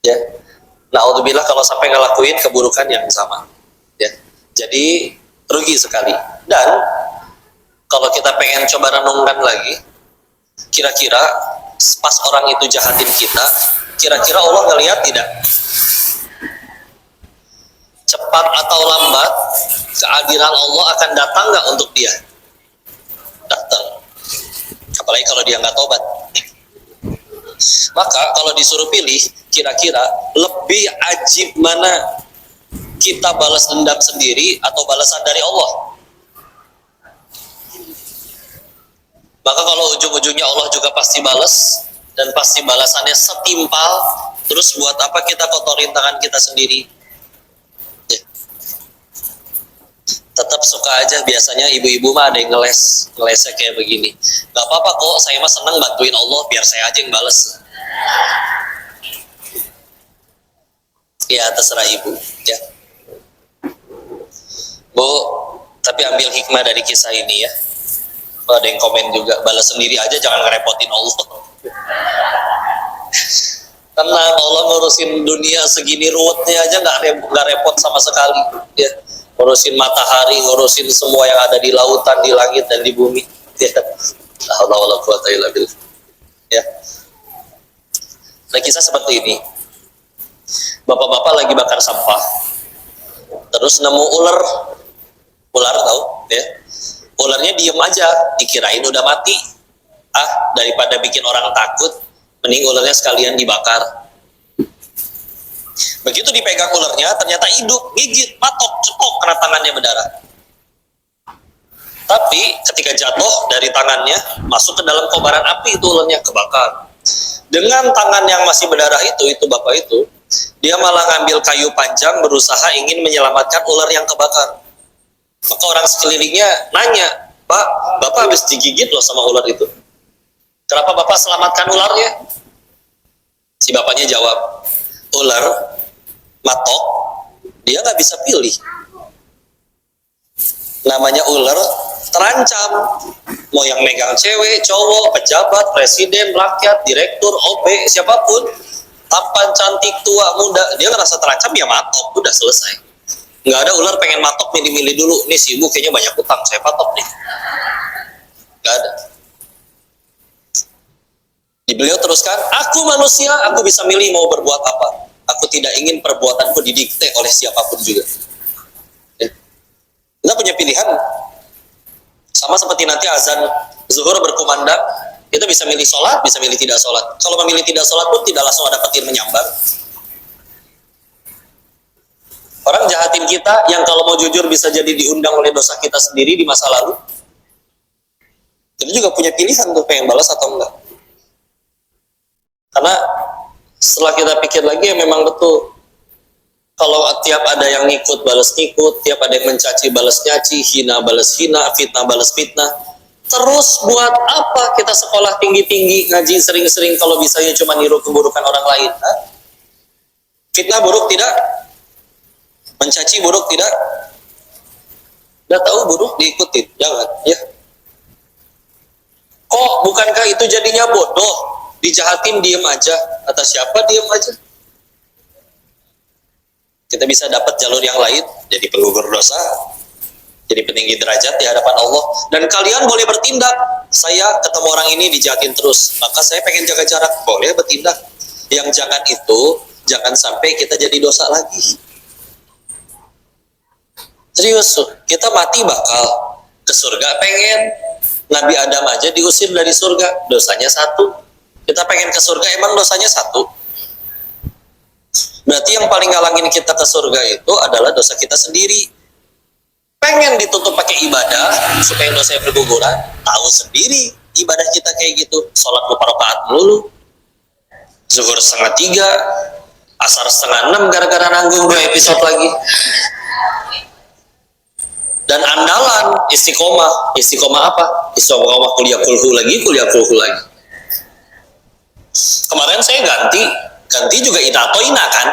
Ya, naudzubillah kalau sampai ngelakuin keburukan yang sama. Ya, jadi rugi sekali. Dan kalau kita pengen coba renungkan lagi, kira-kira pas orang itu jahatin kita, kira-kira Allah ngelihat tidak? Cepat atau lambat, keadilan Allah akan datang nggak untuk dia? Datang. Apalagi kalau dia nggak tobat. Maka kalau disuruh pilih, kira-kira lebih ajib mana, kita balas dendam sendiri atau balasan dari Allah? Maka kalau ujung-ujungnya Allah juga pasti balas, dan pasti balasannya setimpal, terus buat apa kita kotorin tangan kita sendiri? Ya. Tetap suka aja, biasanya ibu-ibu mah ada yang ngelesnya kayak begini. Gak apa-apa kok, saya mah senang bantuin Allah, biar saya aja yang bales. Ya terserah ibu, ya. Bu, tapi ambil hikmah dari kisah ini ya. Ada yang komen juga, balas sendiri aja, jangan ngerepotin Allah. Tenang, Allah ngurusin dunia segini ruwetnya aja nggak repot sama sekali. Ya, ngurusin matahari, ngurusin semua yang ada di lautan, di langit dan di bumi. Ya, Allah quwwata illa billah. Ya, nah kisah seperti ini. Bapak-bapak lagi bakar sampah, terus nemu ular tahu ya. Ularnya diem aja, dikirain udah mati. Daripada bikin orang takut, mending ularnya sekalian dibakar. Begitu dipegang ularnya, ternyata hidup, gigit, matok, cekok, kena tangannya berdarah. Tapi ketika jatuh dari tangannya, masuk ke dalam kobaran api, itu ularnya kebakar. Dengan tangan yang masih berdarah itu bapak itu, dia malah ngambil kayu panjang, berusaha ingin menyelamatkan ular yang kebakar. Maka orang sekelilingnya nanya, Pak, Bapak habis digigit loh sama ular itu. Kenapa Bapak selamatkan ularnya? Si bapaknya jawab, ular matok, dia nggak bisa pilih. Namanya ular terancam. Mau yang megang cewek, cowok, pejabat, presiden, rakyat, direktur, OB, siapapun, tampan, cantik, tua, muda, dia ngerasa terancam, ya matok, udah selesai. Nggak ada ular pengen matok milih-milih dulu, nih si ibu kayaknya banyak utang, saya patok nih. Nggak ada. Di beliau teruskan, aku manusia, aku bisa milih mau berbuat apa. Aku tidak ingin perbuatanku didikte oleh siapapun juga. Ya. Kita punya pilihan. Sama seperti nanti azan zuhur berkumandang, kita bisa milih sholat, bisa milih tidak sholat. Kalau memilih tidak sholat pun tidak langsung ada petir menyambar. Orang jahatin kita yang kalau mau jujur bisa jadi diundang oleh dosa kita sendiri di masa lalu. Kita juga punya pilihan tuh pengen balas atau enggak. Karena setelah kita pikir lagi ya memang betul. Kalau tiap ada yang ngikut balas ngikut, tiap ada yang mencaci balas nyaci, hina balas hina, fitnah balas fitnah. Terus buat apa kita sekolah tinggi-tinggi, ngaji sering-sering kalau bisanya cuma niru keburukan orang lain? Fitnah buruk tidak? Mencaci buruk tidak? Udah tahu buruk diikutin, jangan ya. Kok bukankah itu jadinya bodoh? Dijahatin diem aja. Kata siapa diem aja? Kita bisa dapat jalur yang lain, jadi penggugur dosa, jadi peninggi derajat di hadapan Allah. Dan kalian boleh bertindak. Saya ketemu orang ini dijahatin terus, maka saya pengen jaga jarak, boleh bertindak. Yang jangan itu, jangan sampai kita jadi dosa lagi. Serius, kita mati bakal ke surga pengen. Nabi Adam aja diusir dari surga, dosanya 1. Kita pengen ke surga, emang dosanya 1. Berarti yang paling ngalangin kita ke surga itu adalah dosa kita sendiri. Pengen ditutup pakai ibadah supaya dosanya berguguran, tahu sendiri ibadah kita kayak gitu. Sholat lupa rakaat melulu, zuhur 2:30, asar 5:30 gara-gara nanggung 2 episode lagi. Dan andalan istiqomah apa? Istiqomah kuliah kulhu lagi. Kemarin saya ganti juga idatoina kan.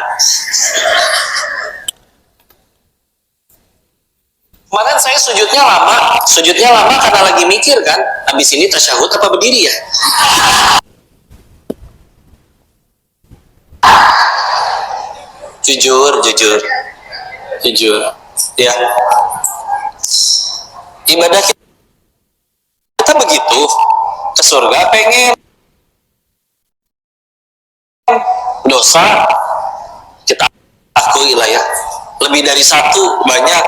Kemarin saya sujudnya lama karena lagi mikir kan, habis ini tasyahud apa berdiri ya? Jujur, jujur, jujur. Ya, ibadah kita begitu, ke surga pengen, dosa kita akui lah ya, lebih dari satu banyak.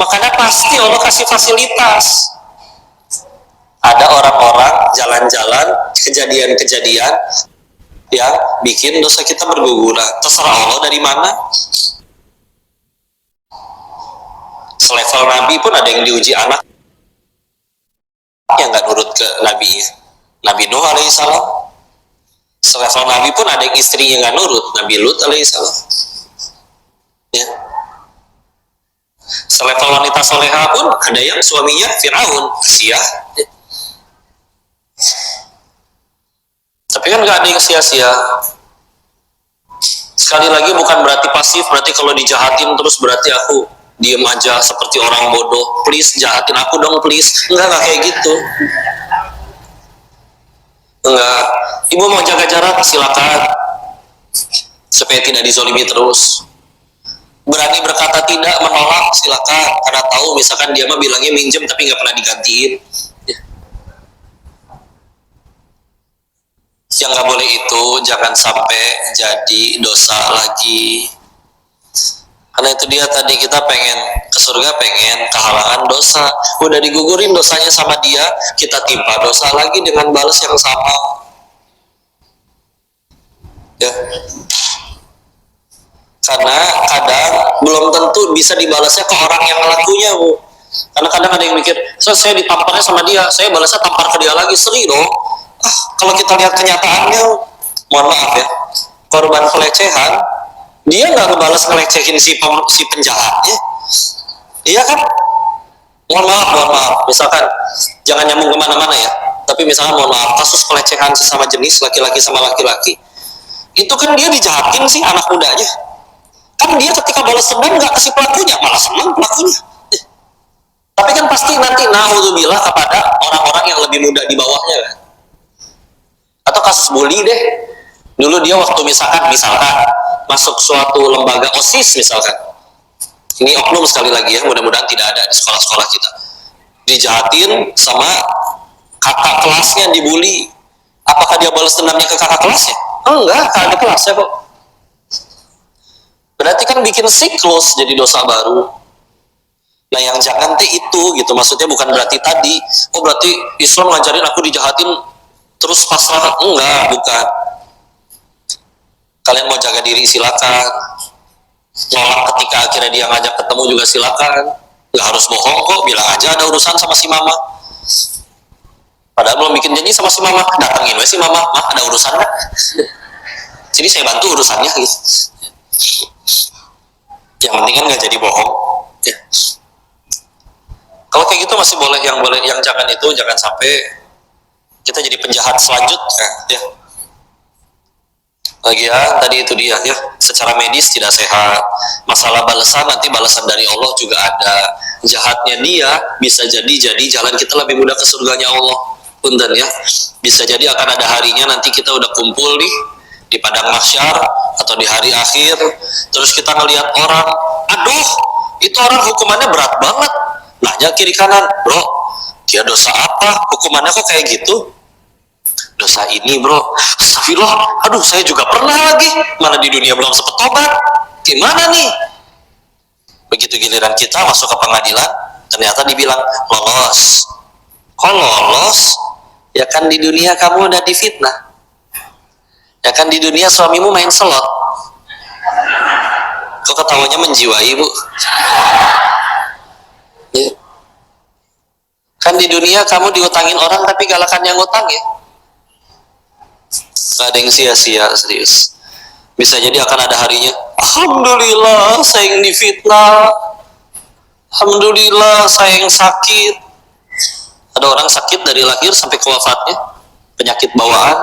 Makanya pasti Allah kasih fasilitas. Ada orang-orang jalan-jalan, kejadian-kejadian yang bikin dosa kita berguguran. Terserah Allah dari mana. Selevel Nabi pun ada yang diuji anak yang nggak nurut ke Nabi. Nabi Nuh alaihissalam. Selevel Nabi pun ada yang istrinya nggak nurut, Nabi Lut alaihissalam. Ya. Selevel wanita soleha pun ada yang suaminya Fir'aun, Sia. Ya. Tapi kan nggak ada yang sia-sia. Sekali lagi bukan berarti pasif, berarti kalau dijahatin terus berarti aku diem aja seperti orang bodoh. Please jahatin aku dong please. Enggak kayak gitu. Enggak. Ibu mau jaga jarak silakan, supaya tidak dizolimi terus. Berani berkata tidak, menolak silakan, karena tahu misalkan dia mah bilangnya minjem tapi nggak pernah digantiin. Yang nggak boleh itu jangan sampai jadi dosa lagi. Karena itu dia tadi, kita pengen ke surga, pengen kehalangan dosa, udah digugurin dosanya sama dia, kita timpa dosa lagi dengan balas yang sama. Ya. Karena kadang belum tentu bisa dibalasnya ke orang yang ngelakunya, Bu. Karena kadang ada yang mikir, saya ditamparnya sama dia, saya balasnya tampar ke dia lagi, seri dong. Kalau kita lihat kenyataannya, mohon maaf ya, korban pelecehan, dia nggak ngebalas ngelecehin si penjahatnya, iya kan? Mohon maaf, misalkan jangan nyambung kemana-mana ya, tapi misalkan mohon maaf, kasus pelecehan sesama jenis laki-laki sama laki-laki, itu kan dia dijahatin sih anak mudanya, kan dia ketika balas dendam nggak kasih pelakunya, malah senang pelakunya. Tapi kan pasti nanti naudzubillah kepada orang-orang yang lebih muda di bawahnya kan. Atau kasus bully deh, dulu dia waktu misalkan masuk suatu lembaga OSIS misalkan, ini oknum sekali lagi ya, mudah-mudahan tidak ada di sekolah-sekolah kita, dijahatin sama kakak kelasnya, dibully. Apakah dia balas dendamnya ke kakak kelasnya? Enggak, kakak kelasnya kok. Berarti kan bikin siklus jadi dosa baru. Nah yang jangan teh itu gitu, maksudnya bukan berarti tadi, oh berarti Islam ngajarin aku dijahatin terus pasrah, enggak, bukan. Kalian mau jaga diri silakan, nolak ketika akhirnya dia ngajak ketemu juga silakan, nggak harus bohong kok, bilang aja ada urusan sama si mama, padahal belum bikin janji sama si mama, datangin we si mama, mah ada urusan kan, jadi saya bantu urusannya gitu. Yang penting kan nggak jadi bohong ya. Kalau kayak gitu masih boleh, yang jangan itu jangan sampai kita jadi penjahat selanjutnya ya. Lagian tadi itu dia ya, secara medis tidak sehat. Masalah balasan, nanti balasan dari Allah juga ada. Jahatnya dia bisa jadi jalan kita lebih mudah ke surganya Allah. Punten ya, bisa jadi akan ada harinya nanti kita udah kumpul nih di padang mahsyar atau di hari akhir, terus kita ngelihat orang, aduh itu orang hukumannya berat banget, nanya kiri kanan, bro dia dosa apa, hukumannya kok kayak gitu? Dosa ini bro, astagfirullah, aduh saya juga pernah lagi, mana di dunia belum sempet tobat, gimana nih? Begitu giliran kita masuk ke pengadilan, ternyata dibilang lolos. Kok lolos? Ya kan di dunia kamu udah difitnah, ya kan di dunia suamimu main slot. Kok ketawanya menjiwai, Bu? Ya. Kan di dunia kamu diutangin orang tapi galakan yang ngutang ya. Gak ada yang sia-sia, serius. Bisa jadi akan ada harinya, alhamdulillah saya yang difitnah, alhamdulillah saya yang sakit. Ada orang sakit dari lahir sampai ke wafatnya, penyakit bawaan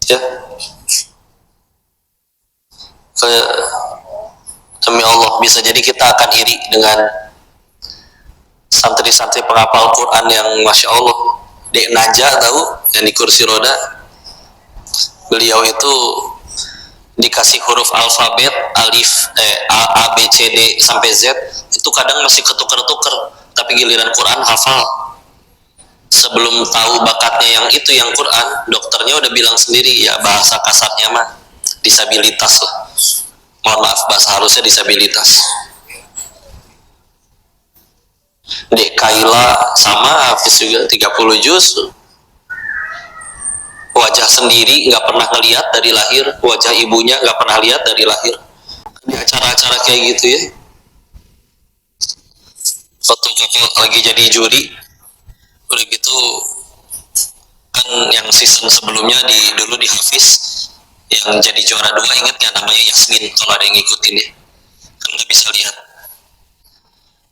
ya. Demi Allah, bisa jadi kita akan iri dengan santri-santri penghafal Quran yang Masya Allah, Dek Naja tahu, yang di kursi roda. Beliau itu dikasih huruf alfabet alif A, A B C D sampai Z itu kadang masih ketuker-tuker, tapi giliran Quran hafal. Sebelum tahu bakatnya yang itu yang Quran, dokternya udah bilang sendiri ya, bahasa kasarnya mah disabilitas lah, mohon maaf bahasa halusnya disabilitas. Dek Kaila sama Hafiz juga 30 juz, wajah sendiri nggak pernah ngelihat dari lahir, wajah ibunya nggak pernah lihat dari lahir. Di acara-acara kayak gitu ya, foto kakak lagi jadi juri, udah gitu kan yang season sebelumnya dulu di Hafiz yang jadi juara 2, inget nggak namanya Yasmin, kalau ada yang ngikutin ya, kan nggak bisa lihat.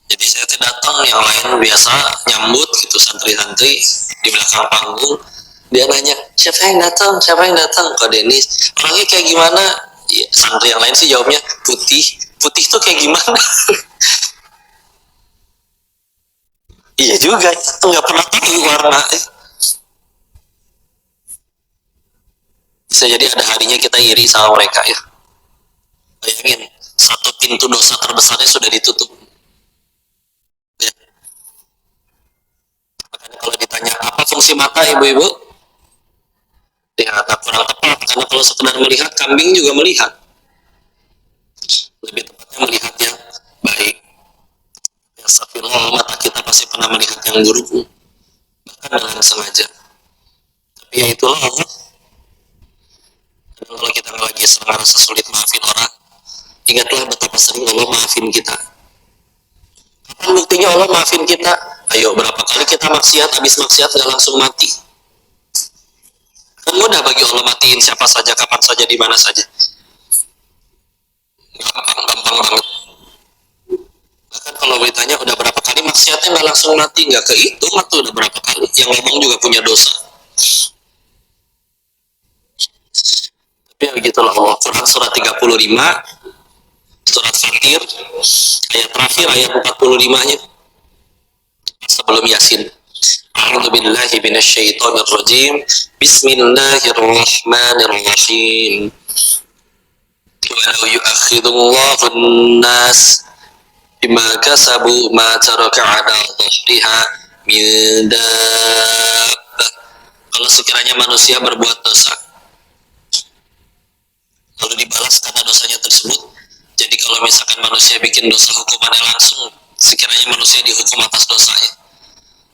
Jadi saya tuh datang, yang lain biasa nyambut gitu, santri-santri di belakang panggung, dia nanya siapa yang datang, siapa yang datang, kok Denis orangnya kayak gimana ya, santri yang lain sih jawabnya putih. Putih tuh kayak gimana? Iya juga, nggak pernah tahu warna. Bisa jadi ada harinya kita iri sama mereka ya. Bayangin, satu pintu dosa terbesarnya sudah ditutup ya. Makanya kalau ditanya apa fungsi mata ibu-ibu, ya kurang tepat, karena kalau sekedar melihat, kambing juga melihat, lebih tepatnya melihat yang baik. Ya astagfirullah, mata kita pasti pernah melihat yang buruk, bahkan dengan sengaja. Tapi ya itulah Allah. Dan kalau kita lagi sedang rasa sulit maafin orang, ingatlah betapa sering Allah maafin kita. Kapan buktinya Allah maafin kita? Ayo, berapa kali kita maksiat, habis maksiat gak langsung mati? Kan mudah bagi Allah matiin siapa saja, kapan saja, di mana saja. Gampang banget. Bahkan kalau ditanya udah berapa kali maksiatnya nggak langsung mati, nggak kehitung atau udah berapa kali. Yang ngomong juga punya dosa. Tapi ya begitulah Allah. Quran surat 35, surat Fatir, ayat terakhir, ayat 45-nya sebelum Yasin. A'udzu billahi minasyaitonir rajim. Bismillahirrahmanirrahim. Walau yu'akhidullahu an-nas bima kasabu ma taraka 'ala dhahriha min dabbah. Kalau sekiranya manusia berbuat dosa lalu dibalas karena dosanya tersebut, jadi kalau misalkan manusia bikin dosa, hukumannya langsung, sekiranya manusia dihukum atas dosanya,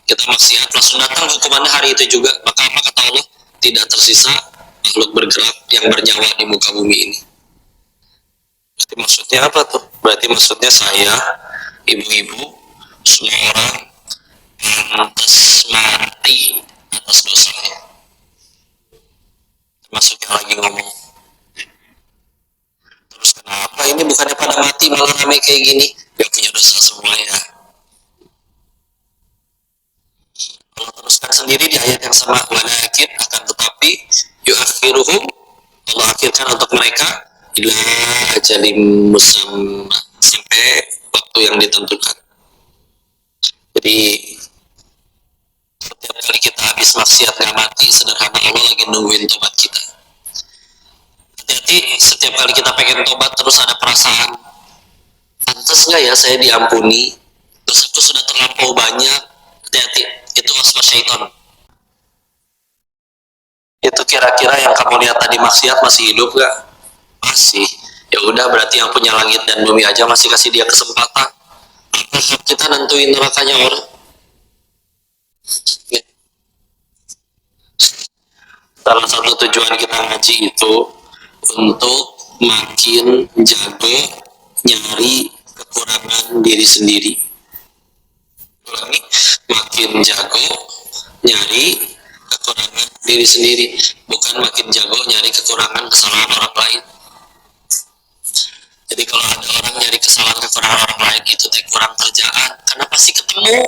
kita maksiat langsung datang hukumannya hari itu juga, maka apa kata Allah? Tidak tersisa makhluk bergerak yang bernyawa di muka bumi ini. Berarti maksudnya apa tuh? Berarti maksudnya saya, ibu-ibu, semua orang pantas mati atas dosanya, termasuk yang lagi ngomong. Terus kenapa ini bukannya pada mati malah ramai kayak gini? Gak punya dosa semuanya. Allah teruskan sendiri di ayat yang sama, walakin akan tetapi yu'akhiruhum, Allah akhirkan untuk mereka ila ajalim musamma, sampai waktu yang ditentukan. Jadi setiap kali kita habis maksiat gak mati, sederhana Allah lagi nungguin tobat kita. Hati-hati, setiap kali kita pengen tobat terus ada perasaan, pantas nggak ya saya diampuni, dosaku sudah terlampau banyak. Hati-hati, itu waswas syaitan. Itu kira-kira yang kamu lihat tadi maksiat masih hidup nggak? Masih. Ya udah, berarti yang punya langit dan bumi aja masih kasih dia kesempatan. Apa hak kita nentuin nerakanya orang? Salah satu tujuan kita ngaji itu untuk makin jago nyari kekurangan diri sendiri. Ulangi, makin jago nyari kekurangan diri sendiri, bukan makin jago nyari kekurangan kesalahan orang lain. Jadi kalau ada orang nyari kesalahan kekurangan orang lain, itu kurang kerjaan, karena pasti ketemu.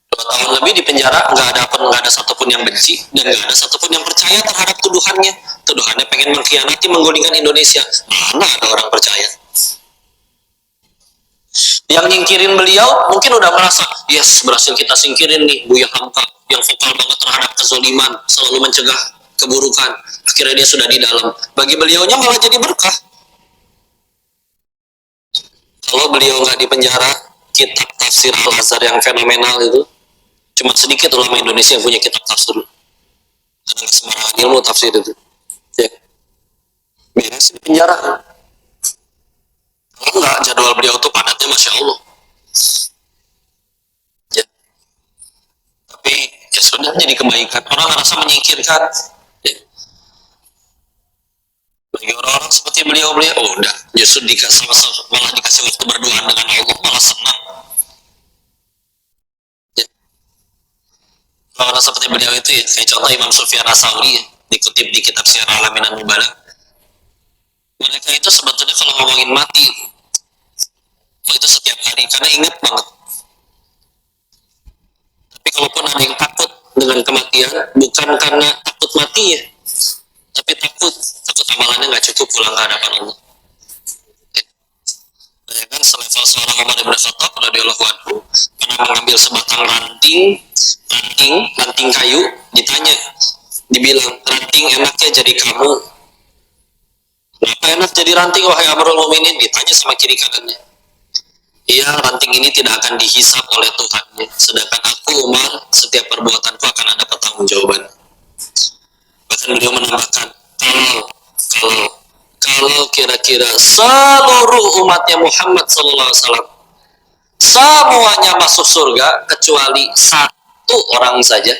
2 tahun lebih di penjara, nggak ada satupun yang benci, dan nggak ada satupun yang percaya terhadap tuduhannya. Tuduhannya pengen mengkhianati, menggulingkan Indonesia. Mana ada orang percaya? Yang nyingkirin beliau mungkin udah merasa, yes, berhasil kita singkirin nih Buya Hamka, yang vokal banget terhadap kezoliman, selalu mencegah keburukan. Akhirnya dia sudah di dalam. Bagi beliaunya malah jadi berkah. Kalau beliau nggak di penjara, kitab tafsir Al-Azhar yang fenomenal itu, cuma sedikit ulama Indonesia yang punya kitab tafsir. Karena nggak sembarangan ilmu tafsir itu. Ya. Beres di penjara. Kalau nggak, jadwal beliau tuh padatnya Masya Allah. Ya. Tapi ya sudah jadi kebaikan. Orang merasa menyingkirkan. Ya. Bagi orang-orang seperti beliau-beliau, oh udah, justru malah dikasih waktu berdoa dengan Allah, malah senang. Ya. Orang seperti beliau itu ya, kayak contoh Imam Sufyan As-Tsauri ya, dikutip di kitab Syiar Alamin An-Nubala. Mereka itu sebetulnya kalau ngomongin mati, oh itu setiap hari, karena ingat banget. Tapi kalaupun ada yang takut dengan kematian, bukan karena takut mati ya, tapi takut amalannya nggak cukup pulang ke hadapan Allah. Ya kan, selevel seorang Umar bin Khattab radhiyallahu anhu pernah mengambil sebatang ranting kayu, ditanya, dibilang, ranting enaknya jadi kamu, kenapa enak jadi ranting wahai Amirul Mukminin? Ditanya sama kiri kanannya. Iya, ranting ini tidak akan dihisap oleh Tuhannya, sedangkan aku Umar, setiap perbuatanku akan ada pertanggungjawaban. Bahkan beliau menambahkan, kalau kira-kira seluruh umatnya Muhammad SAW semuanya masuk surga kecuali satu orang saja,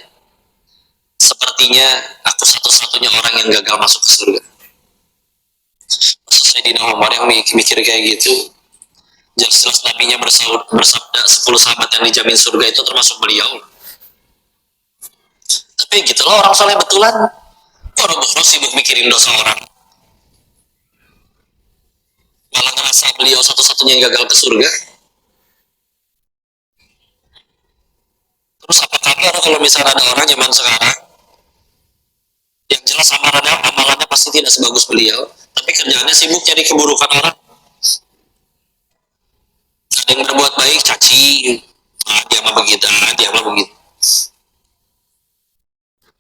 sepertinya aku satu-satunya orang yang gagal masuk ke surga. Maksud Sayyidina Umar yang mikir kayak gitu, jelas-jelas nabinya bersabda 10 sahabat yang dijamin surga itu termasuk beliau. Tapi gitulah orang soleh betulan, boro-boro sibuk mikirin dosa orang, malah ngerasa beliau satu-satunya yang gagal ke surga. Terus apa kabar kalau misalnya ada orang zaman sekarang yang jelas amalannya pasti tidak sebagus beliau, tapi kerjaannya sibuk cari keburukan orang. Ada yang berbuat baik, caci, dia mah begitu,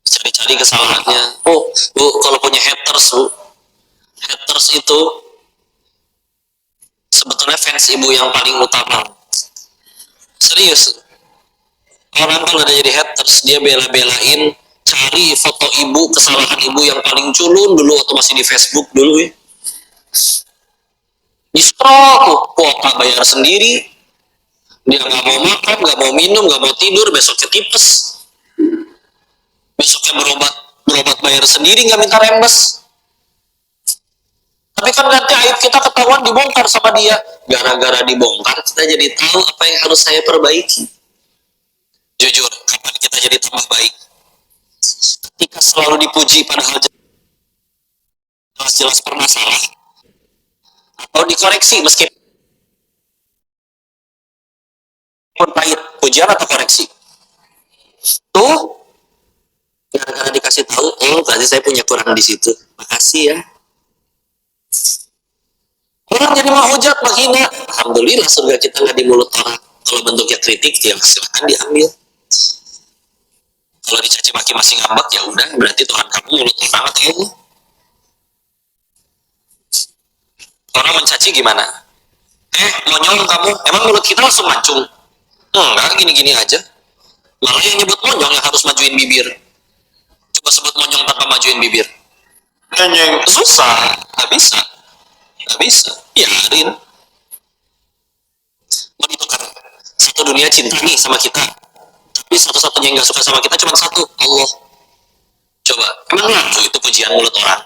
cari-cari kesalahannya. Oh, bu, kalau punya haters, bu, haters itu sebetulnya fans ibu yang paling utama. Serius, orang kalau udah jadi haters, dia bela-belain cari foto ibu, kesalahan ibu yang paling culun dulu waktu masih di Facebook dulu ya. Di scroll, kuota bayar sendiri, dia nggak mau makan, nggak mau minum, nggak mau tidur, besoknya tipes, besoknya berobat bayar sendiri, nggak minta rembes. Tapi kan nanti aib kita ketahuan, dibongkar sama dia. Gara-gara dibongkar, kita jadi tahu apa yang harus saya perbaiki. Jujur, kapan kita jadi tambah baik? Ketika selalu dipuji padahal jelas-jelas pernah salah, atau dikoreksi meskipun pahit, pujian atau koreksi. Tuh, gara-gara dikasih tahu, oh berarti saya punya kurang di situ. Makasih ya. Orang jadi menghujat, menghina. Alhamdulillah surga kita nggak di mulut orang. Kalau bentuknya kritik, ya silakan diambil. Kalau dicaci maki masih ngambek, ya udah, berarti Tuhan kamu mulut orang atau Allah. Orang mencaci gimana? Monyong kamu, emang mulut kita langsung mancung? Enggak, gini-gini aja. Malah yang nyebut monyong yang harus majuin bibir. Coba sebut monyong tanpa majuin bibir. Nyeng, susah, nggak bisa, biarin. Mau ditukar, satu dunia cinta nih sama kita, tapi satu-satunya yang nggak suka sama kita cuma satu, Allah. Coba, emang laku itu pujian mulut orang?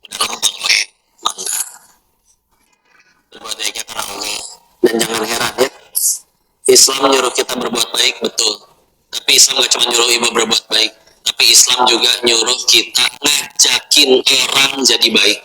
Udah lempeng loh, mangga. Berbuat baiknya karena Allah. Dan jangan heran ya, Islam nyuruh kita berbuat baik, betul. Tapi Islam gak cuma nyuruh ibu berbuat baik, tapi Islam juga nyuruh kita ngajakin orang jadi baik.